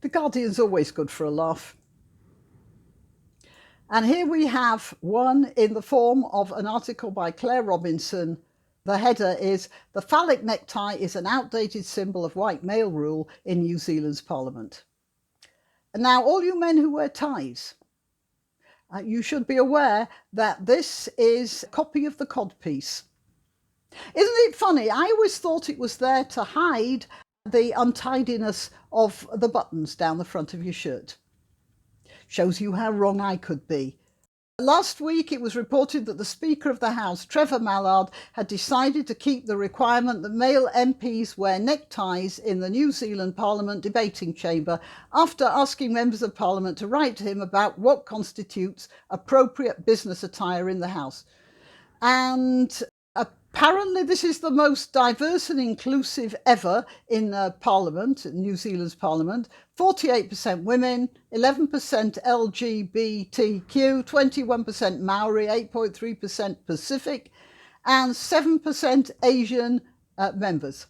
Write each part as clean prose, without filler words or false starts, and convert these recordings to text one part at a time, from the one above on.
The Guardian's always good for a laugh. And here we have one in the form of an article by Claire Robinson. The header is, "The phallic necktie is an outdated symbol of white male rule in New Zealand's parliament." And now, all you men who wear ties, you should be aware that this is a copy of the codpiece. Isn't it funny? I always thought it was there to hide the untidiness of the buttons down the front of your shirt. Shows you how wrong I could be. Last week it was reported that the Speaker of the House, Trevor Mallard, had decided to keep the requirement that male MPs wear neckties in the New Zealand Parliament debating chamber after asking members of Parliament to write to him about what constitutes appropriate business attire in the House. And apparently this is the most diverse and inclusive ever in Parliament, New Zealand's Parliament. 48% women, 11% LGBTQ, 21% Maori, 8.3% Pacific, and 7% Asian members.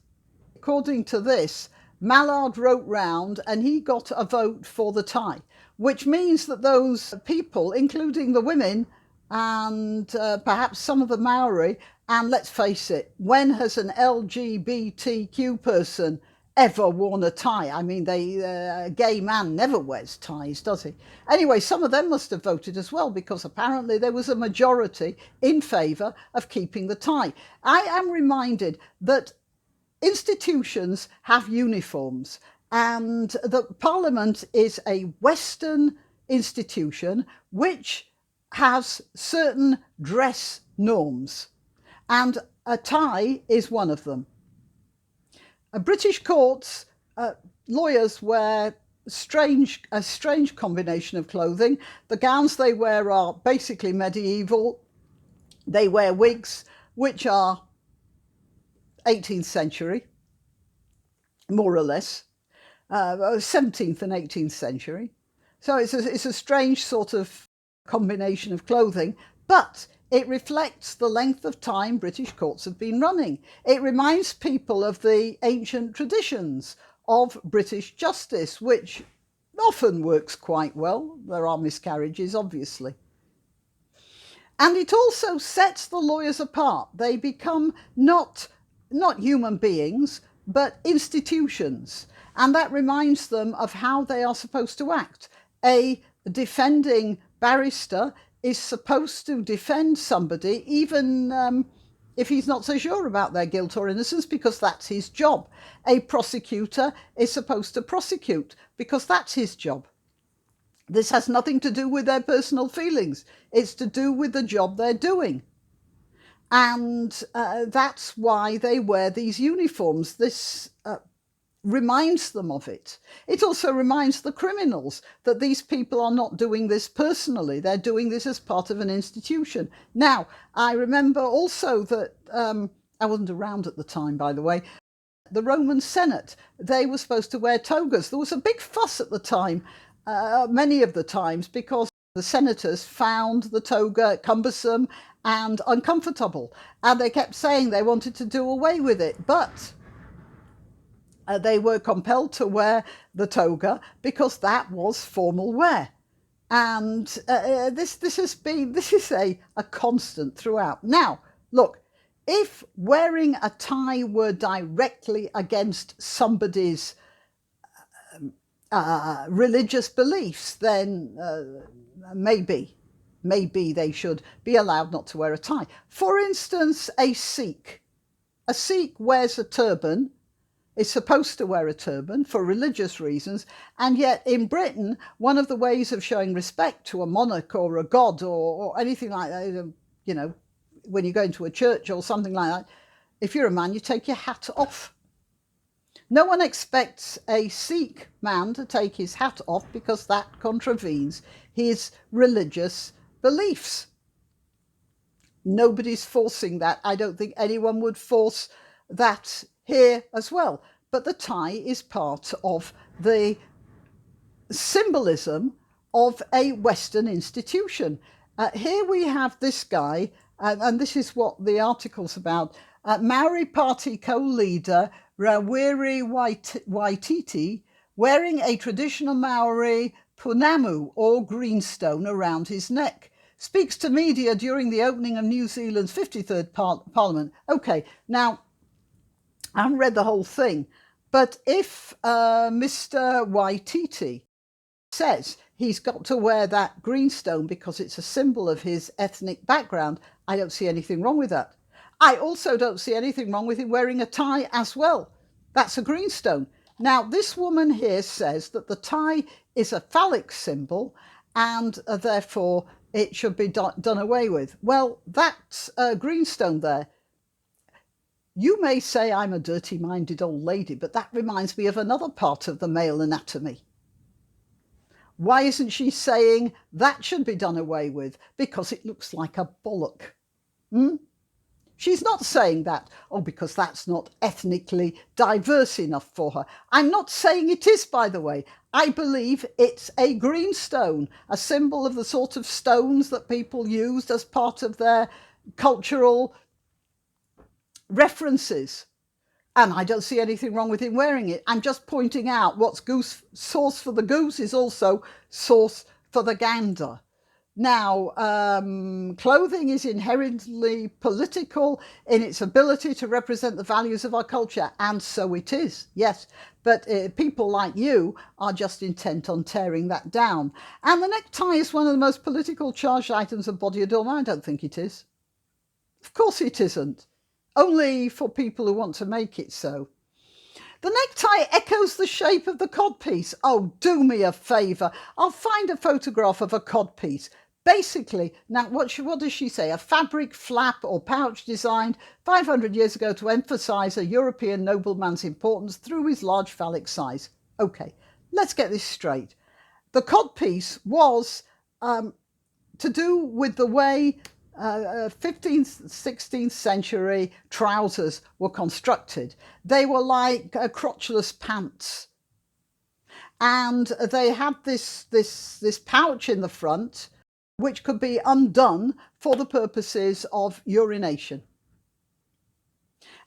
According to this, Mallard wrote round and he got a vote for the tie, which means that those people, including the women and perhaps some of the Maori, and let's face it, when has an LGBTQ person ever worn a tie? I mean, a gay man never wears ties, does he? Anyway, some of them must have voted as well, because apparently there was a majority in favour of keeping the tie. I am reminded that institutions have uniforms, and that Parliament is a Western institution which has certain dress norms, and a tie is one of them. British courts, lawyers wear a strange combination of clothing. The gowns they wear are basically medieval. They wear wigs, which are 18th century, more or less, 17th and 18th century. So it's a strange sort of combination of clothing, but it reflects the length of time British courts have been running. It reminds people of the ancient traditions of British justice, which often works quite well. There are miscarriages, obviously. And it also sets the lawyers apart. They become not human beings, but institutions. And that reminds them of how they are supposed to act. A defending barrister is supposed to defend somebody even if he's not so sure about their guilt or innocence, because that's his job. A prosecutor is supposed to prosecute because that's his job. This has nothing to do with their personal feelings. It's to do with the job they're doing. And that's why they wear these uniforms. This reminds them of it. It also reminds the criminals that these people are not doing this personally. They're doing this as part of an institution. Now, I remember also that, I wasn't around at the time, by the way, the Roman Senate, they were supposed to wear togas. There was a big fuss at the time, many of the times, because the senators found the toga cumbersome and uncomfortable. And they kept saying they wanted to do away with it. But they were compelled to wear the toga because that was formal wear. And this is a constant throughout. Now, look, if wearing a tie were directly against somebody's religious beliefs, then maybe they should be allowed not to wear a tie. For instance, a Sikh wears a turban, is supposed to wear a turban for religious reasons, and yet in Britain, one of the ways of showing respect to a monarch or a god or anything like that, you know, when you go into a church or something like that, if you're a man, you take your hat off. No one expects a Sikh man to take his hat off because that contravenes his religious beliefs. Nobody's forcing that. I don't think anyone would force that here as well. But the tie is part of the symbolism of a Western institution. Here we have this guy, and this is what the article's about. Maori Party co-leader Rawiri Waititi wearing a traditional Maori punamu or greenstone around his neck. Speaks to media during the opening of New Zealand's 53rd Parliament. Okay, now, I haven't read the whole thing, but if Mr. Waititi says he's got to wear that greenstone because it's a symbol of his ethnic background, I don't see anything wrong with that. I also don't see anything wrong with him wearing a tie as well. That's a greenstone. Now, this woman here says that the tie is a phallic symbol and therefore it should be done away with. Well, that's a greenstone there. You may say I'm a dirty-minded old lady, but that reminds me of another part of the male anatomy. Why isn't she saying that should be done away with? Because it looks like a bollock. She's not saying that, because that's not ethnically diverse enough for her. I'm not saying it is, by the way. I believe it's a greenstone, a symbol of the sort of stones that people used as part of their cultural references. And I don't see anything wrong with him wearing it. I'm just pointing out what's sauce for the goose is also sauce for the gander. Now, clothing is inherently political in its ability to represent the values of our culture, and so it is, yes. But people like you are just intent on tearing that down. And the necktie is one of the most politically charged items of body adornment. I don't think it is. Of course it isn't. Only for people who want to make it so. The necktie echoes the shape of the codpiece. Oh, do me a favour. I'll find a photograph of a codpiece. Basically, now what does she say? A fabric flap or pouch designed 500 years ago to emphasise a European nobleman's importance through his large phallic size. Okay, let's get this straight. The codpiece was to do with the way 15th, 16th century trousers were constructed. They were like crotchless pants. And they had this pouch in the front, which could be undone for the purposes of urination.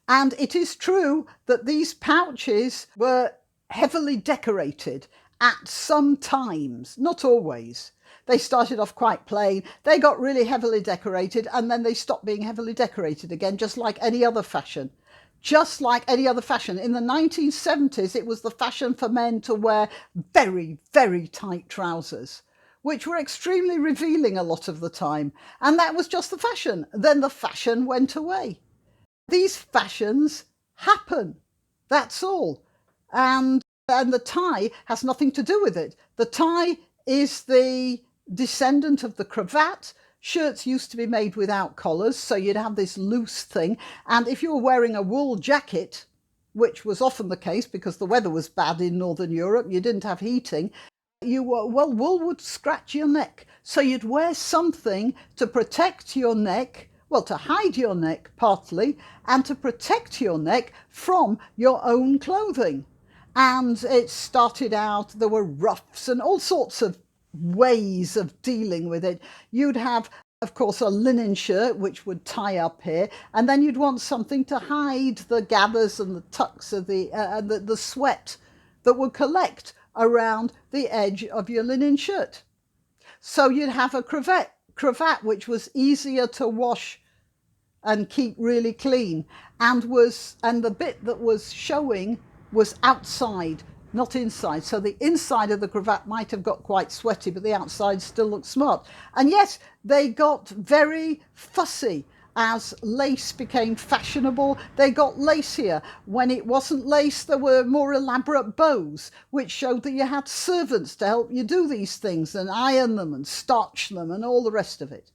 And it is true that these pouches were heavily decorated at some times, not always. They started off quite plain, they got really heavily decorated, and then they stopped being heavily decorated again, just like any other fashion. Just like any other fashion. In the 1970s, it was the fashion for men to wear very, very tight trousers, which were extremely revealing a lot of the time. And that was just the fashion. Then the fashion went away. These fashions happen. That's all. And the tie has nothing to do with it. The tie is the descendant of the cravat. Shirts used to be made without collars, so you'd have this loose thing. And if you were wearing a wool jacket, which was often the case because the weather was bad in Northern Europe, you didn't have heating, wool would scratch your neck. So you'd wear something to protect your neck, well, to hide your neck partly, and to protect your neck from your own clothing. And it started out, there were ruffs and all sorts of ways of dealing with it. You'd have, of course, a linen shirt, which would tie up here, and then you'd want something to hide the gathers and the tucks of the sweat that would collect around the edge of your linen shirt. So you'd have a cravat, which was easier to wash and keep really clean, and the bit that was showing was outside, not inside. So the inside of the cravat might have got quite sweaty, but the outside still looked smart. And yes, they got very fussy as lace became fashionable. They got lacier. When it wasn't lace, there were more elaborate bows, which showed that you had servants to help you do these things and iron them and starch them and all the rest of it.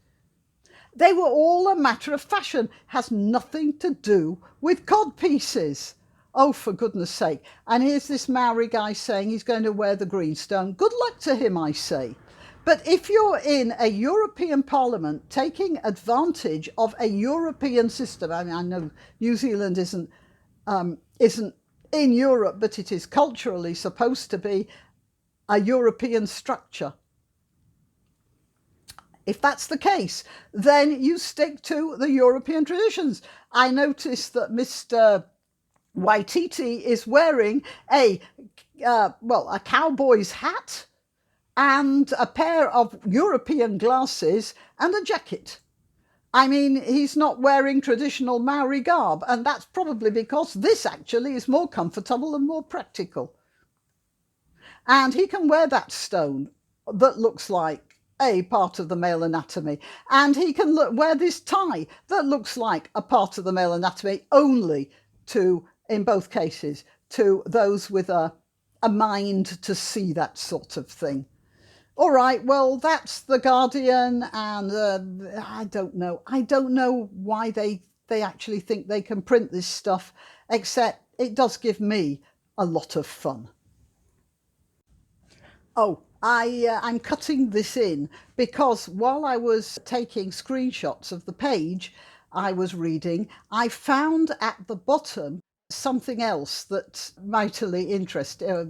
They were all a matter of fashion, has nothing to do with codpieces. Oh, for goodness sake. And here's this Maori guy saying he's going to wear the greenstone. Good luck to him, I say. But if you're in a European Parliament taking advantage of a European system, I mean, I know New Zealand isn't in Europe, but it is culturally supposed to be a European structure. If that's the case, then you stick to the European traditions. I noticed that Mr. Waititi is wearing a a cowboy's hat and a pair of European glasses and a jacket. I mean, he's not wearing traditional Maori garb, and that's probably because this actually is more comfortable and more practical. And he can wear that stone that looks like a part of the male anatomy, and he can wear this tie that looks like a part of the male anatomy only to, in both cases, to those with a mind to see that sort of thing. All right, well, that's The Guardian, and I don't know. I don't know why they actually think they can print this stuff, except it does give me a lot of fun. Oh, I'm cutting this in because while I was taking screenshots of the page I was reading, I found at the bottom something else that mightily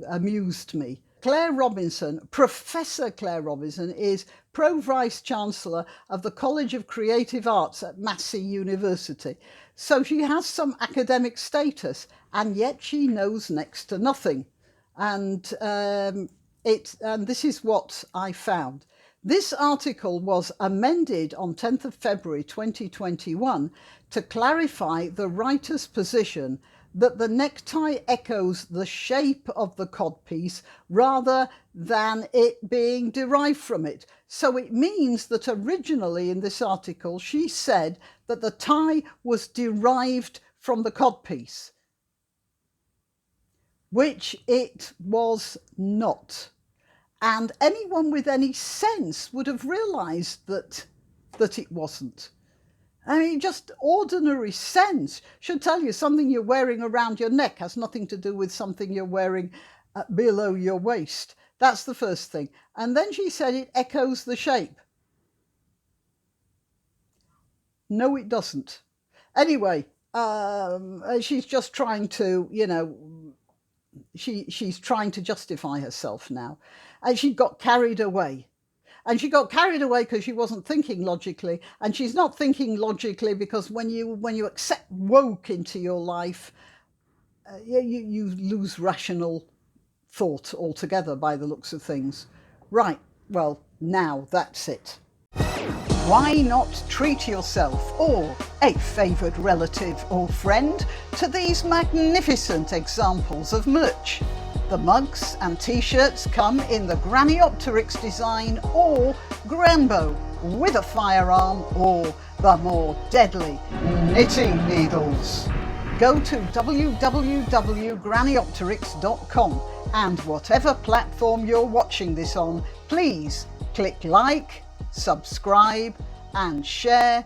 amused me. Claire Robinson, Professor Claire Robinson, is Pro-Vice Chancellor of the College of Creative Arts at Massey University. So she has some academic status, and yet she knows next to nothing. And this is what I found. This article was amended on 10th of February 2021 to clarify the writer's position that the necktie echoes the shape of the codpiece rather than it being derived from it. So it means that originally in this article she said that the tie was derived from the codpiece, which it was not. And anyone with any sense would have realised that it wasn't. I mean, just ordinary sense should tell you something you're wearing around your neck has nothing to do with something you're wearing below your waist. That's the first thing. And then she said it echoes the shape. No, it doesn't. Anyway, she's just trying to, she's trying to justify herself now. And she got carried away. And she got carried away because she wasn't thinking logically. And she's not thinking logically because when you accept woke into your life, you lose rational thought altogether by the looks of things. Right, well, now that's it. Why not treat yourself or a favoured relative or friend to these magnificent examples of merch? The mugs and t-shirts come in the Graniopteryx design or Granbo with a firearm or the more deadly knitting needles. Go to www.graniopteryx.com and whatever platform you're watching this on, please click like, subscribe and share.